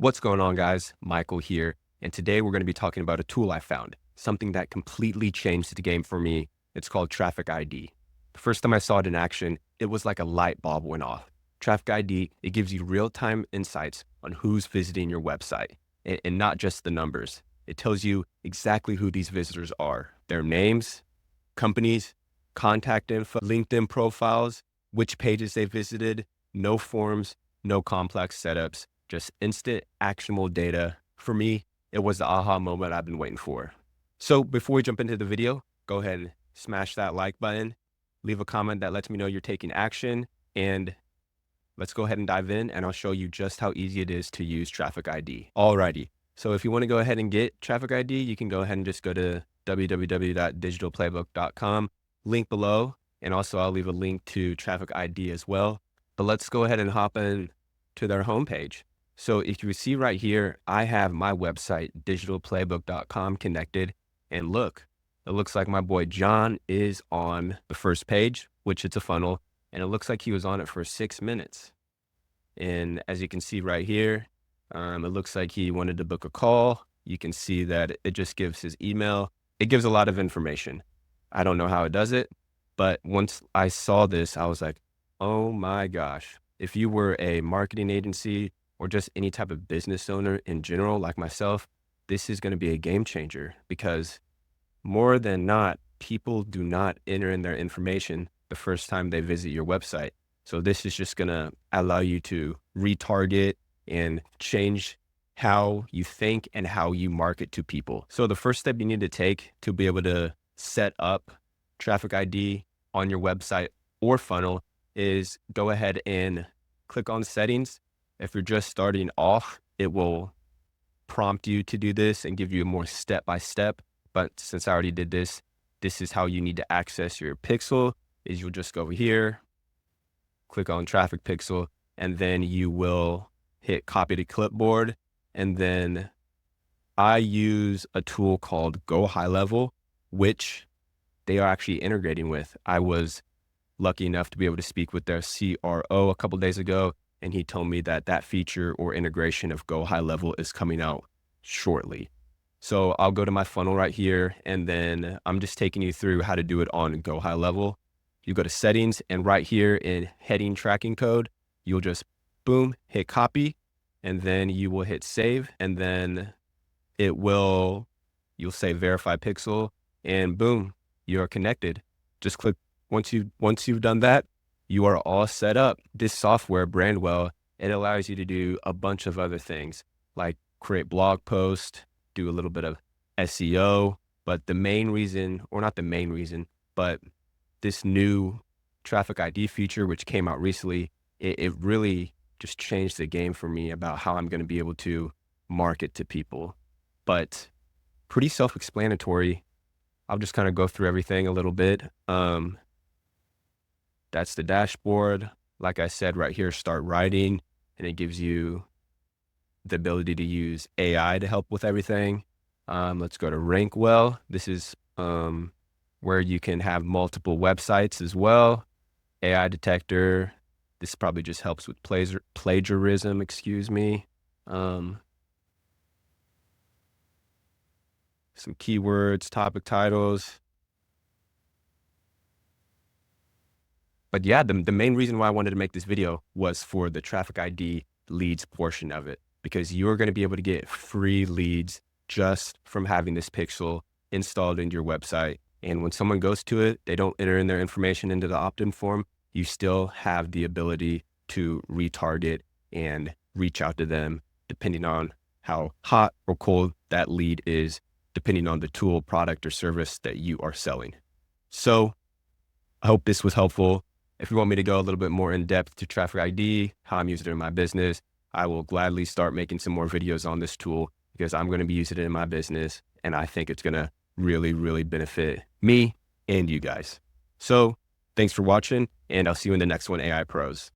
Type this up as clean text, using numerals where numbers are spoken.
What's going on, guys? Michael here, and today we're going to be talking about a tool I found, something that completely changed the game for me. It's called TrafficID. The first time I saw it in action, it was like a light bulb went off. TrafficID, it gives you real-time insights on who's visiting your website, and not just the numbers. It tells you exactly who these visitors are, their names, companies, contact info, LinkedIn profiles, which pages they visited, no forms, no complex setups, just instant actionable data. For me, it was the aha moment I've been waiting for. So before we jump into the video, go ahead and smash that like button, leave a comment that lets me know you're taking action, and let's go ahead and dive in, and I'll show you just how easy it is to use TrafficID. Alrighty, so if you want to go ahead and get TrafficID, you can go ahead and just go to www.digitalplaybook.com, link below, and also I'll leave a link to TrafficID as well. But let's go ahead and hop in to their homepage. So if you see right here, I have my website, digitalplaybook.com, connected, and look, it looks like my boy John is on the first page, which it's a funnel, and it looks like he was on it for 6 minutes. And as you can see right here, it looks like he wanted to book a call. You can see that it just gives his email. It gives a lot of information. I don't know how it does it, but once I saw this, I was like, oh my gosh. If you were a marketing agency or just any type of business owner in general, like myself, this is going to be a game changer, because more than not, people do not enter in their information the first time they visit your website. So this is just going to allow you to retarget and change how you think and how you market to people. So the first step you need to take to be able to set up TrafficID on your website or funnel is go ahead and click on settings. If you're just starting off, it will prompt you to do this and give you a more step-by-step. But since I already did this, this is how you need to access your pixel. Is you'll just go over here, click on traffic pixel, and then you will hit copy to clipboard. And then I use a tool called Go High Level, which they are actually integrating with. I was lucky enough to be able to speak with their CRO a couple of days ago, and he told me that that feature or integration of Go High Level is coming out shortly. So I'll go to my funnel right here, and then I'm just taking you through how to do it on Go High Level. You go to settings, and right here in heading tracking code, you'll just boom, hit copy, and then you will hit save, and then you'll say verify pixel, and boom, you're connected. Just click. Once you've done that, you are all set up. This software, Brandwell, it allows you to do a bunch of other things, like create blog posts, do a little bit of SEO. But the main reason, or not the main reason, but this new TrafficID feature, which came out recently, it really just changed the game for me about how I'm going to be able to market to people. But pretty self-explanatory. I'll just kind of go through everything a little bit. That's the dashboard. Like I said, right here, start writing, and it gives you the ability to use AI to help with everything. Let's go to Rankwell. This is where you can have multiple websites as well. AI detector. This probably just helps with plagiarism, excuse me. Some keywords, topic titles. But yeah, the main reason why I wanted to make this video was for the TrafficID leads portion of it, because you're going to be able to get free leads just from having this pixel installed into your website. And when someone goes to it, they don't enter in their information into the opt-in form. You still have the ability to retarget and reach out to them depending on how hot or cold that lead is, depending on the tool, product, or service that you are selling. So I hope this was helpful. If you want me to go a little bit more in depth to TrafficID, how I'm using it in my business, I will gladly start making some more videos on this tool, because I'm going to be using it in my business, and I think it's going to really, really benefit me and you guys. So thanks for watching, and I'll see you in the next one, AI Pros.